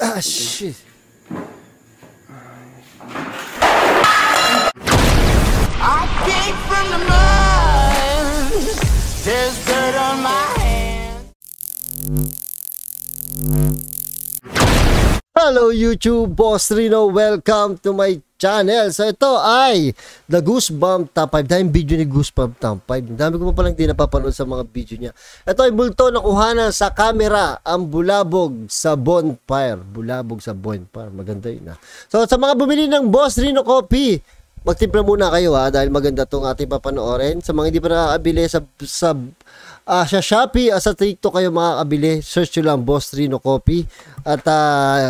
Ah, shit. I came from the mud. There's dirt on my hands. Hello YouTube, Boss Rino. Welcome to my channel. So ito ay The Goosebump Top 5. Dahil video ni Goosebump Top 5. Dami ko pa palang di napapanood sa mga video niya. Ito ay multo na kuhanan sa camera. Ang bulabog sa bonfire. Bulabog sa bonfire. Maganda yun ha. So sa mga bumili ng Boss Rino copy, magtimpla muna kayo ha. Dahil maganda itong ating papanoorin. Sa mga hindi pa nakakabili sa Shopee, sa TikTok kayo makakabili. Search nyo lang Boss Rino copy. At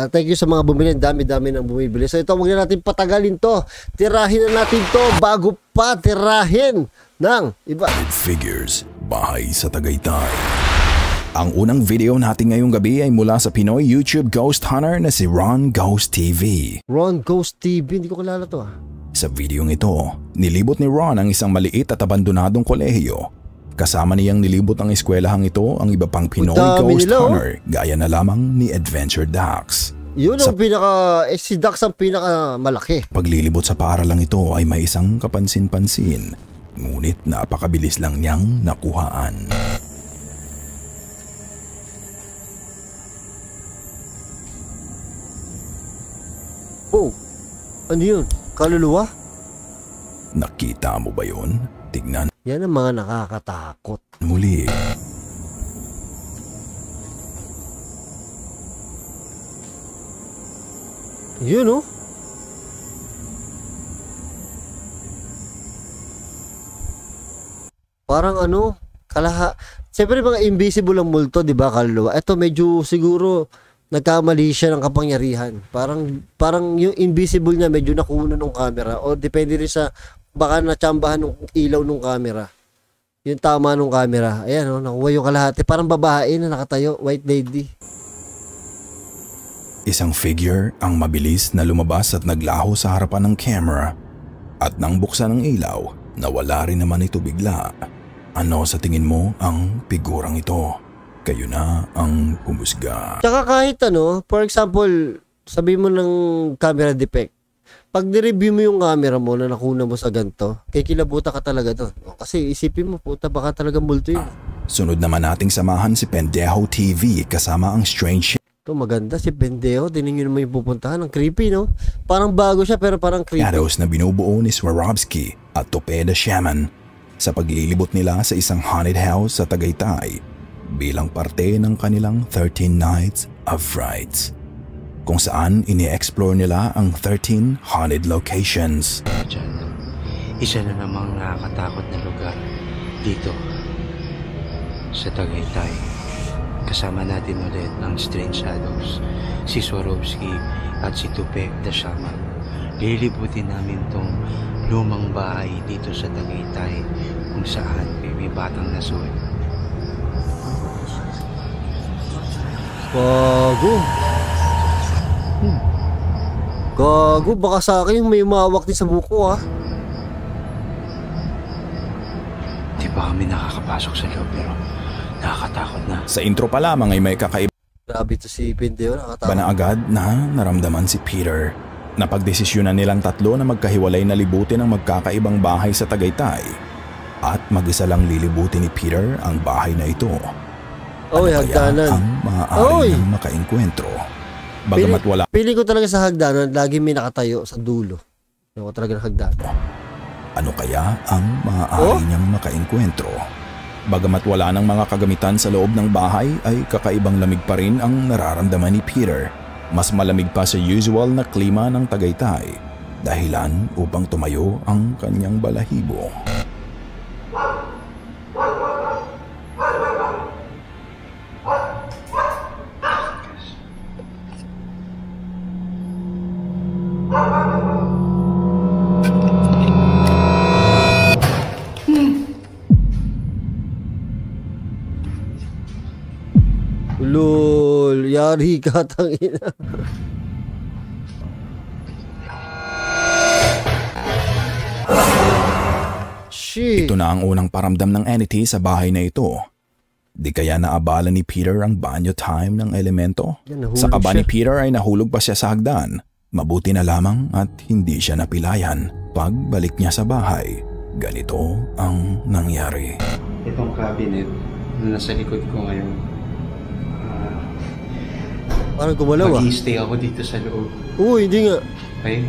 thank you sa mga bumili. Dami-dami nang bumibili. So ito, huwag na natin patagalin to. Tirahin na natin to bago pa tirahin ng iba. It figures, bahay sa Tagaytay. Ang unang video natin ngayong gabi ay mula sa Pinoy YouTube Ghost Hunter na si Ron Ghost TV. Ron Ghost TV, hindi ko kilala to ha. Sa videong ito, nilibot ni Ron ang isang maliit at abandonadong kolehiyo. Kasama niyang nilibot ang eskwelahang ito ang iba pang Pinoy Ghost Hunter gaya na lamang ni Adventure Dax. Yun ang si Dax ang pinaka malaki. Paglilibot sa paaralang ito ay may isang kapansin-pansin, ngunit napakabilis lang niyang nakuhaan. Oh, ano yun? Kaluluwa? Nakita mo ba yun? Tignan. Yan ang mga nakakatakot. Muli. Yun oh. Parang ano, siyempre mga invisible ang multo, di ba, kaluluwa? Ito medyo siguro nagkamali siya ng kapangyarihan. Parang yung invisible niya medyo nakuha ng camera o depende rin sa baka natsambahan ng ilaw ng camera. Yung tama ng camera. Ayan o, nakuha yung kalahati. Parang babae na nakatayo, white lady. Isang figure ang mabilis na lumabas at naglaho sa harapan ng camera. At nang buksan ng ilaw, nawala rin naman ito bigla. Ano sa tingin mo ang figurang ito? Kayo na ang humusga. Tsaka kahit ano, for example, sabi mo ng camera defect. Pag nireview mo yung camera mo na nakuna mo sa ganito, kikilabuta ka talaga doon. Kasi isipin mo, puta, baka talaga multo yun. Sunod naman nating samahan si Pendejo TV kasama ang Strange. Ito maganda, si Pendejo. Tinan nyo naman yung pupuntahan. Ang creepy, no? Parang bago siya pero parang creepy. Shadows na binubuo ni Swarovski at Topeda Shaman sa paglilibot nila sa isang haunted house sa Tagaytay bilang parte ng kanilang 13 Nights of Frights, kung saan ini-explore nila ang 13 haunted locations. Isa na namang nakakatakot na lugar dito sa Tagaytay. Kasama natin ulit ng Strange Shadows, si Swarovski at si Tupe the Shaman. Lilibutin namin tong lumang bahay dito sa Tagaytay kung saan may batang nasul. Gago. Gago, baka sa akin may umawak din sa buko ha. Di ba kami nakakapasok sa loob pero nakakatakot na. Sa intro pa lamang ay may kakaiba. Grabe to si Pendejo, nakakatakot. Na agad na naramdaman si Peter. Napagdesisyonan nilang tatlo na magkahiwalay na libutin ang magkakaibang bahay sa Tagaytay. At mag-isa lang lilibutin ni Peter ang bahay na ito. Oy, ano kaya hagdanan. ang maaari niyang makaengkwentro? Bagamat wala. Pili ko talaga sa hagdanan, lagi may nakatayo sa dulo. Ako talaga ng hagdanan. Ano kaya ang maaari niyang makaengkwentro? Bagamat wala ng mga kagamitan sa loob ng bahay ay kakaibang lamig pa rin ang nararamdaman ni Peter. Mas malamig pa sa usual na klima ng Tagaytay, dahilan upang tumayo ang kanyang balahibo. Lol, yari ka, tangina. Shit. Ito na ang unang paramdam ng entity sa bahay na ito. Di kaya naabala ni Peter ang banyo time ng elemento? Yan, nahulog Sa kaba ni siya. Peter ay nahulog pa siya sa hagdan. Mabuti na lamang at hindi siya napilayan. Pagbalik niya sa bahay, ganito ang nangyari. Itong cabinet na nasa likod ko ngayon. Parang gumalaw Mag-i-stay ako dito sa loob. Hindi nga. Okay?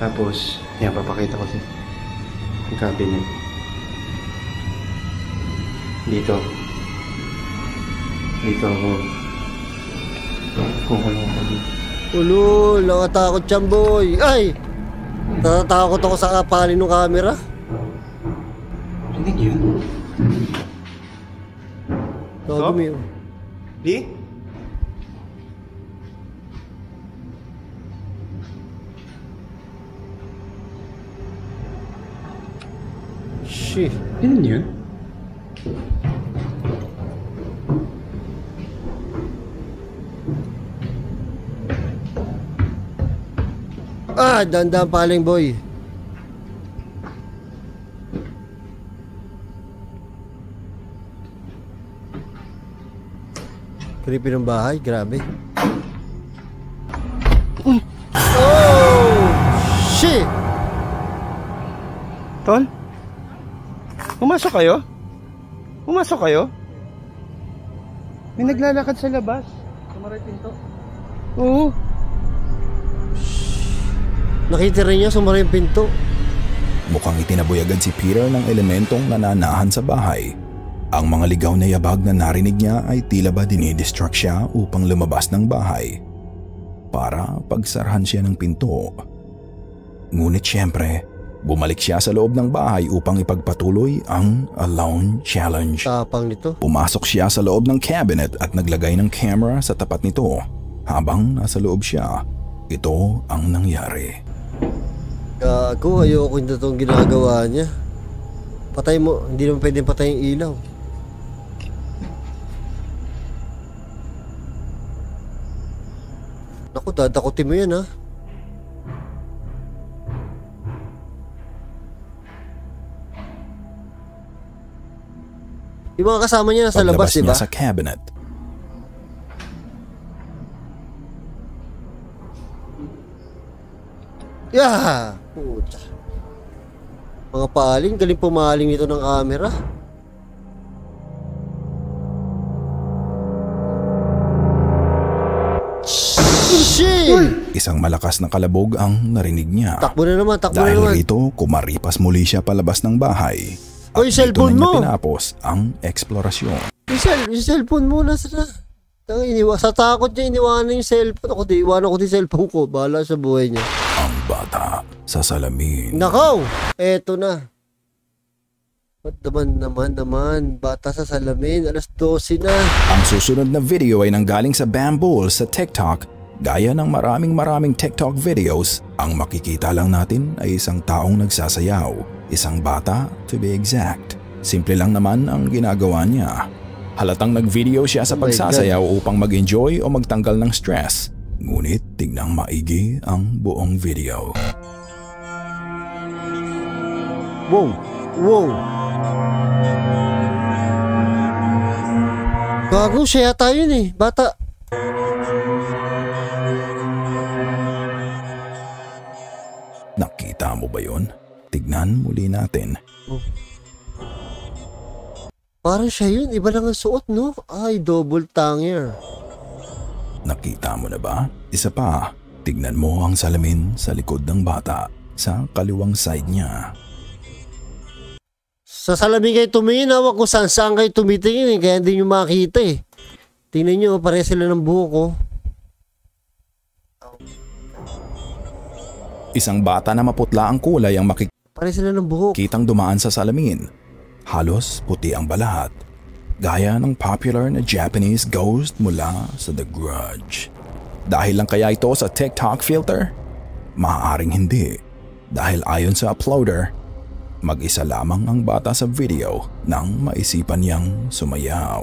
Tapos, yan, papakita ko siya. Yung cabinet. Dito. Dito ako. Kukulong ako dito. Nakatakot yan, boy. Ay! Natatakot ako sa kapalin ng camera. Rinig yun? Gago mo yun. Di? Shit. Yun yun? Dandan paling, boy. Creepy ng bahay, grabe. Oh! Shit! Tol? Pumasok kayo? Pumasok kayo? May naglalakad sa labas. Sumaray pinto. Oo. Nakita rin niya, sumara yung pinto. Mukhang itinaboy agad si Peter ng elementong nananahan sa bahay. Ang mga ligaw na yabag na narinig niya ay tila ba dinidistract siya upang lumabas ng bahay para pagsarahan siya ng pinto. Ngunit siyempre, bumalik siya sa loob ng bahay upang ipagpatuloy ang alone challenge. Tapang nito. Pumasok siya sa loob ng cabinet at naglagay ng camera sa tapat nito. Habang nasa loob siya, ito ang nangyari. Gago, ayoko hindi itong ginagawa niya. Patay mo, hindi naman pwedeng patay yung ilaw. Naku, dadakutin mo yan, ha. Yung mga kasama niya nasa labas, Paglabas diba? niya sa cabinet, Yeah! Puta. Mga paling, galing pumaling nito ng camera. Shit! isang malakas na kalabog ang narinig niya. Takbo na naman, takbo na Dahil naman. rito, kumaripas muli siya palabas ng bahay. Oy, At dito cellphone na niya mo! tinapos ang eksplorasyon. Yung cellphone muna sa sa takot niya, iniwanan yung cellphone. Ako di, iwanan ko din cellphone ko. Bahala sa buhay niya. Ang bata sa salamin. Nakaw! Eto na. Ba't naman, bata sa salamin, alas 12 na. Ang susunod na video ay nanggaling sa Bambool sa TikTok. Gaya ng maraming TikTok videos, ang makikita lang natin ay isang taong nagsasayaw. Isang bata, to be exact. Simple lang naman ang ginagawa niya. Halatang nag-video siya sa Oh my pagsasayaw upang mag-enjoy o magtanggal ng stress. Ngunit tignang maigi ang buong video. Wow! Wow! Gago, siya yata yun eh. Bata. Nakita mo ba yun? Tignan muli natin. Parang siya yun. Iba lang ang suot, no? Ay, double tanger. Nakita mo na ba? Isa pa, tignan mo ang salamin sa likod ng bata sa kaliwang side niya. Sa salamin kayo tumingin, hawak ko saan kayo tumitingin eh. Kaya hindi nyo makita eh. Tingnan nyo, pare sila ng buhok ko. Isang bata na maputla ang kulay ang Pare sila ng buhok. makikitang dumaan sa salamin. Halos puti ang balat. Gaya ng popular na Japanese ghost mula sa The Grudge. Dahil lang kaya ito sa TikTok filter? Maaaring hindi. Dahil ayon sa uploader, mag-isa lamang ang bata sa video nang maisipan niyang sumayaw.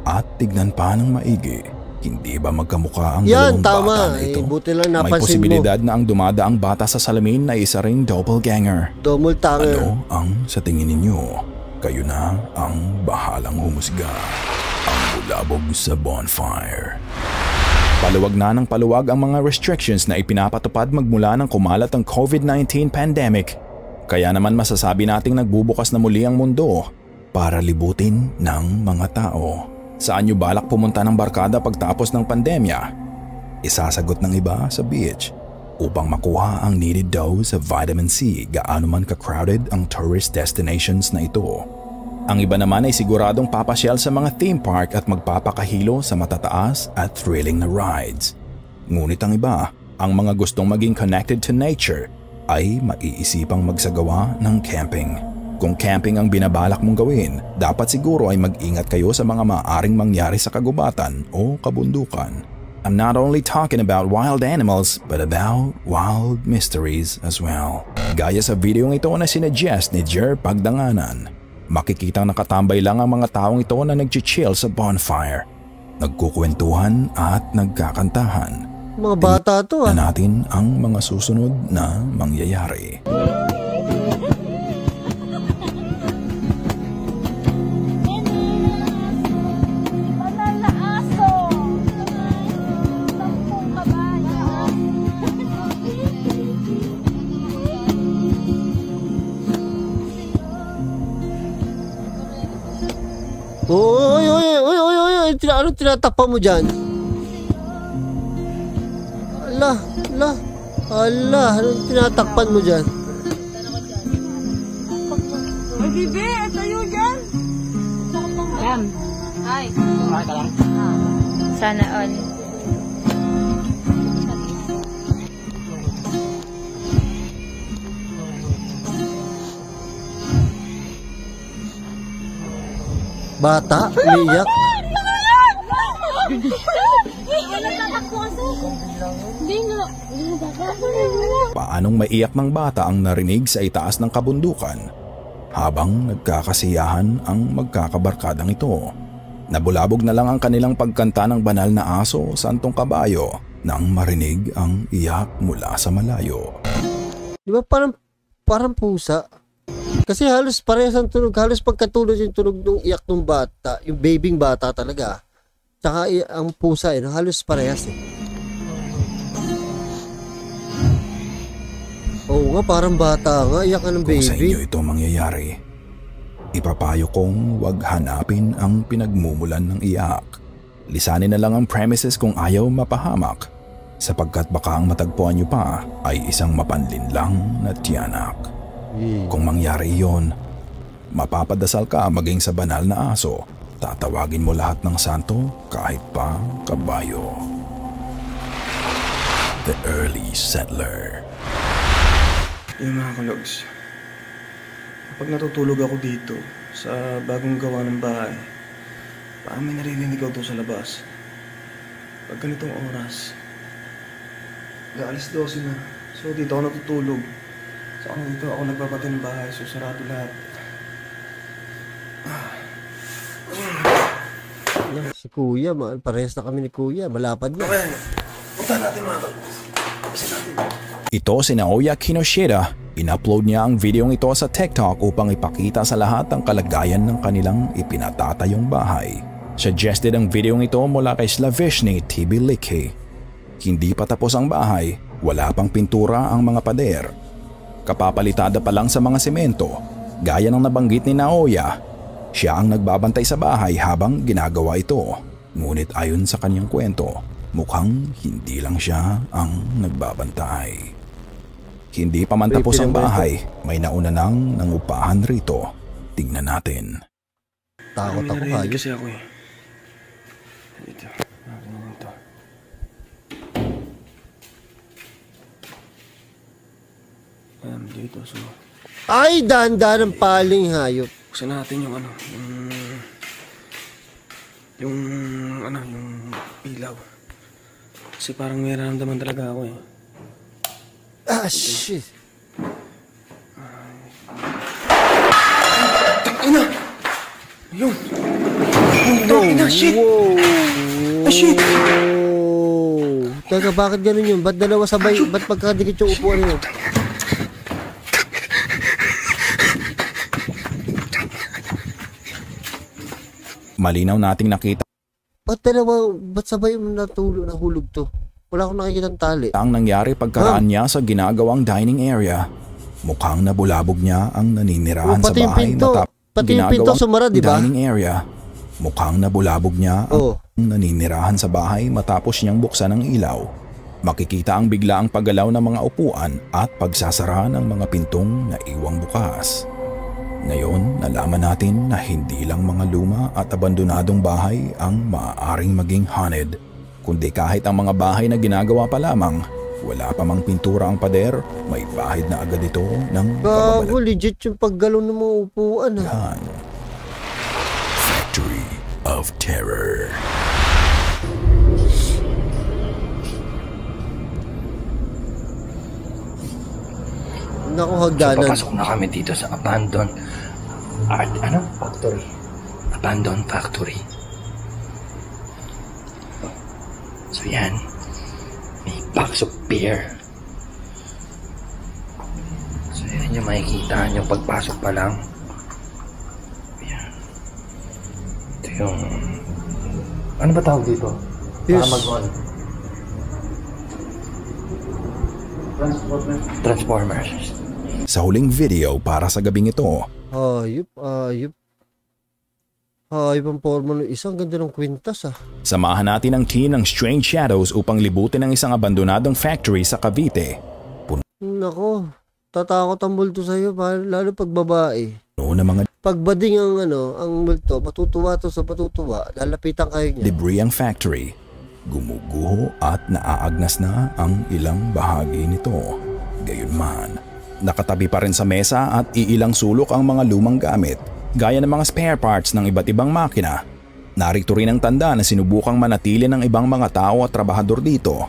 At tignan pa ng maigi, hindi ba magkamukha ang Yan, dalawang bata tama. na ito? Buti lang May napansin posibilidad na ang dumadaang bata sa salamin ay isa ring doppelganger. Double tanger. Ano ang sa tingin ninyo? Kayo na ang bahalang humusga. Ang bulabog sa bonfire. Paluwag na ng paluwag ang mga restrictions na ipinapatupad magmula ng kumalat ang COVID-19 pandemic. Kaya naman masasabi nating nagbubukas na muli ang mundo para libutin ng mga tao. Saan nyo balak pumunta ng barkada pagtapos ng pandemya? Isasagot ng iba sa beach upang makuha ang needed dose of vitamin C gaano man ka-crowded ang tourist destinations na ito. Ang iba naman ay siguradong papasyal sa mga theme park at magpapakahilo sa matataas at thrilling na rides. Ngunit ang iba, ang mga gustong maging connected to nature, ay maiisipang magsagawa ng camping. Kung camping ang binabalak mong gawin, dapat siguro ay mag-ingat kayo sa mga maaaring mangyari sa kagubatan o kabundukan. I'm not only talking about wild animals, but about wild mysteries as well. Gaya sa video ito na sinuggest ni Jer Pagdanganan, makikitang nakatambay lang ang mga taong ito na nag-chill sa bonfire, nagkukwentuhan at nagkakantahan. Mga bata to Na natin ang mga susunod na mangyayari. Oy, ano tinatakpan mo dyan? Ala, anong tinatakpan mo dyan? Ay, bibi, tayo dyan. Yan. Ay. Okay ka lang? Sana all. Bata, umiiyak. Paanong maiyak ng bata ang narinig sa itaas ng kabundukan habang nagkakasiyahan ang magkakabarkadang ito. Nabulabog na lang ang kanilang pagkanta ng banal na aso, santong kabayo, nang marinig ang iyak mula sa malayo. Di ba parang pusa? Kasi halos parehas ang tunog, halos pagkatulad yung tunog ng iyak ng bata, yung babing bata talaga. Tsaka ang pusa, halos parehas eh. Oo nga, parang bata nga, iyak ng baby. Kung sa inyo ito mangyayari, ipapayo kong huwag hanapin ang pinagmumulan ng iyak. Lisanin na lang ang premises kung ayaw mapahamak, sapagkat baka ang matagpuan nyo pa ay isang mapanlinlang na tiyanak. Kung mangyari iyon, mapapadasal ka maging sa banal na aso. Tatawagin mo lahat ng santo kahit pa kabayo. The Early Settler. Yung mga kalogs, kapag natutulog ako dito sa bagong gawa ng bahay, parang may naririnig ako doon sa labas. Pag ganitong oras, alas 12 na, so dito ako natutulog. So dito ako nagbabati ng bahay, so sarado lahat. Si Kuya, parehas na kami ni Kuya, malapad na. Okay, punta natin mga kalogs. Ito si Naoya Kinoshita. In-upload niya ang videong ito sa TikTok upang ipakita sa lahat ang kalagayan ng kanilang ipinatatayong bahay. Suggested ang videong ito mula kay Slavishny TV Likhi. Hindi pa tapos ang bahay, wala pang pintura ang mga pader. Kapapalitada pa lang sa mga semento, gaya ng nabanggit ni Naoya. Siya ang nagbabantay sa bahay habang ginagawa ito. Ngunit ayon sa kanyang kwento, mukhang hindi lang siya ang nagbabantay. Hindi pa man tapos ang bahay, may nauna nang nangupahan rito. Tingnan natin. Takot ako kayo. Kasi ako eh. Dito. Ito. Ayan, dito. So, Ay, dahan-dahan ang paling hayop. buksan natin yung yung ilaw. Kasi parang may nararamdaman talaga ako eh. Ah, shit. Ina! Yun! Ina, shit! Ah, shit! Teka, bakit ganun yun? Ba't dalawa sabay? Ba't pagkadikit yung upuan yun? Malinaw nating nakita Ba't sabay mo nahulog to? Wala akong nakikitang tali. ang nangyari pagkaraan niya sa ginagawang dining area. Mukhang nabulabog niya ang naninirahan sa Pati yung bahay pinto. Pati yung pinto sumara, di ba? dining area. Mukhang nabulabog niya ang naninirahan sa bahay matapos niyang buksan ang ilaw. Makikita ang biglaang paggalaw ng mga upuan at pagsasara ng mga pintong na iwang bukas. Ngayon, nalaman natin na hindi lang mga luma at abandonadong bahay ang maaaring maging haunted, kundi kahit ang mga bahay na ginagawa pa lamang, wala pa mang pintura ang pader, may bahid na agad ito ng Gago, legit yung paggalaw ng mga upuan. Factory of Terror. Naku, So, hagdanan. papasok na kami dito sa abandoned factory. Abandoned factory. So yan, may box of beer. So yan yung makikita nyo pagpasok pa lang. Yan. Ito yung, ano ba tawag dito? Yes. Transformers. Sa huling video para sa gabing ito, Ayup ang forma ng isang ganda ng kwintas samahan natin ang team ng Strange Shadows upang libutin ang isang abandonadong factory sa Cavite. Nako, tatakot ang multo sa'yo, lalo pag babae. Puno ng mga Pag bading ang multo, matutuwa to sa patutuwa, lalapitan kayo niya. debris ang factory. Gumuguho at naaagnas na ang ilang bahagi nito. Gayunman, nakatabi pa rin sa mesa at iilang sulok ang mga lumang gamit, gaya ng mga spare parts ng iba't ibang makina. Narito rin ang tanda na sinubukang manatili ng ibang mga tao at trabahador dito.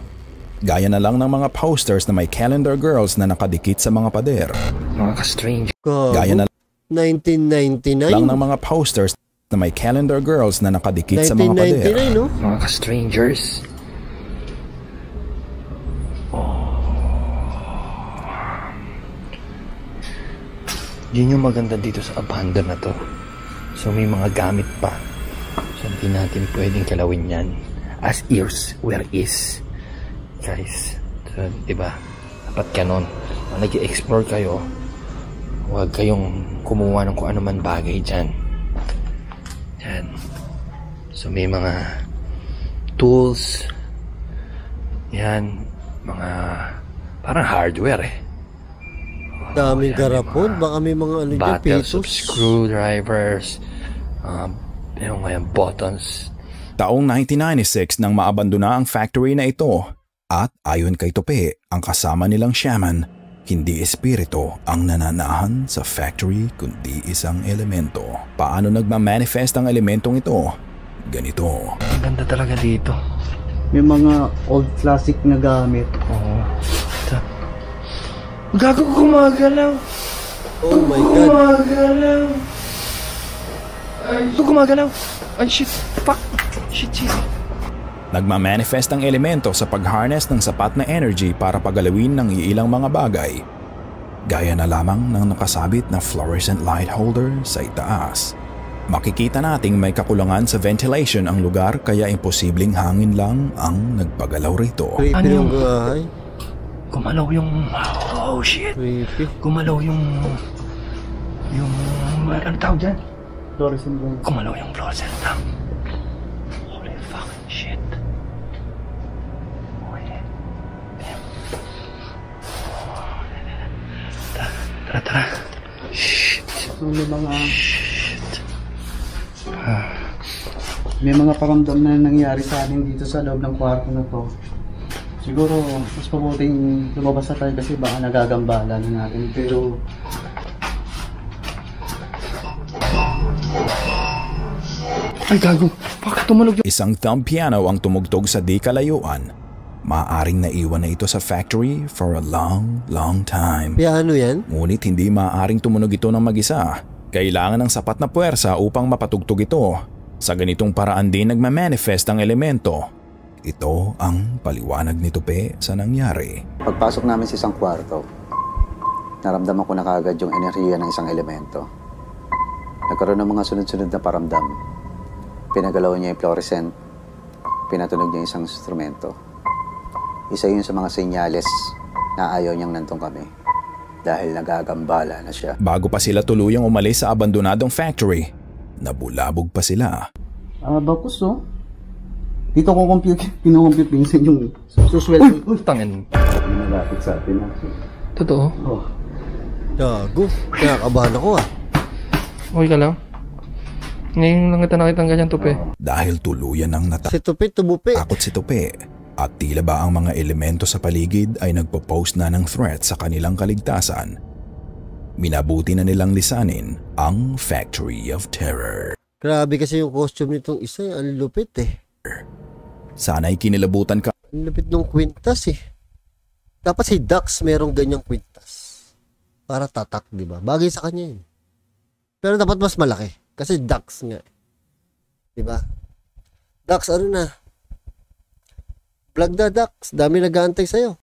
Gaya na lang ng mga posters na may calendar girls na nakadikit sa mga pader. Mga ka-strange. Gaya na 1999? lang ng mga posters na may calendar girls na nakadikit sa mga pader. 1999, no? Mga ka-strangers. Yun yung maganda dito sa abandon na to. So may mga gamit pa. So hindi natin pwedeng kalawin yan. As is, where is. Guys, so, diba? Dapat ganon. Kung nag-explore kayo, huwag kayong kumuha ng kung ano man bagay dyan. Yan. So may mga tools. Yan. Mga parang hardware eh. Daming garapon, baka may mga ano dyan, Battles of pitos. screwdrivers, yung ngayon buttons. Taong 1996 nang maabandona ang factory na ito at ayon kay Tope, ang kasama nilang shaman, hindi espiritu ang nananahan sa factory kundi isang elemento. Paano nagmamanifest ang elementong ito? Ganito. Ang ganda talaga dito. May mga old classic na gamit. Oo. Gago, gumagalaw. Oh my God. Gumagalaw. Gumagalaw. Ay, shit. Fuck. Shit. Nagmamanifest ang elemento sa pag-harness ng sapat na energy para pagalawin ng iilang mga bagay. Gaya na lamang ng nakasabit na fluorescent light holder sa itaas. Makikita nating may kakulangan sa ventilation ang lugar kaya imposibleng hangin lang ang nagpagalaw rito. Creepy Ano yung yung- gahay. Gumalaw yung... Oh, shit. Creepy. Gumalaw yung... Ano tawag dyan? Fluorescent light. Gumalaw yung fluorescent lamp. Holy fucking shit. Tara. Shit. So, may mga paramdam na nangyari sa amin dito sa loob ng kwarto na to. Siguro, mas mabuting lumabas na tayo kasi baka nagagambala na natin. Pero, Ay, gago. Bakit tumunog yung... Isang thumb piano ang tumugtog sa di kalayuan. Maaring naiwan na ito sa factory for a long time. Piano yan? Ngunit hindi maaaring tumunog ito ng mag-isa. Kailangan ng sapat na puwersa upang mapatugtog ito. Sa ganitong paraan din nagmamanifest ang elemento. Ito ang paliwanag ni Tope sa nangyari. Pagpasok namin sa isang kwarto, naramdaman ko na kaagad yung enerhiya ng isang elemento. Nagkaroon ng mga sunod-sunod na paramdam. Pinagalaw niya yung fluorescent. Pinatunog niya isang instrumento. Isa yun sa mga senyales na ayaw niyang nandun kami. Dahil nagagambala na siya. Bago pa sila tuluyang umalis sa abandonadong factory, nabulabog pa sila. Bakus, oh. Dito ko kinukompute minsan yung susweldo. Uy, tangin. Malapit sa atin. Totoo? Oh. Gago. Kinakabahan ako ah. Okay ka lang? Ngayon lang kita nakita ng ganyan, Tupe. Dahil tuluyan ang Si Tupi, tumupi. Takot si Tupi. At tila ba ang mga elemento sa paligid ay nagpo-post na ng threat sa kanilang kaligtasan. Minabuti na nilang lisanin ang Factory of Terror. Grabe kasi yung costume nitong isa, ang lupit eh. Sana'y kinilabutan ka. Ang lupit nung kwintas eh. Dapat si Dax merong ganyang kwintas. Para tatak, di ba? Bagay sa kanya yun. Pero dapat mas malaki. Kasi Dax nga. Di ba? Dax, ano na? Vlog na, Dax. Dami nag-aantay sa'yo.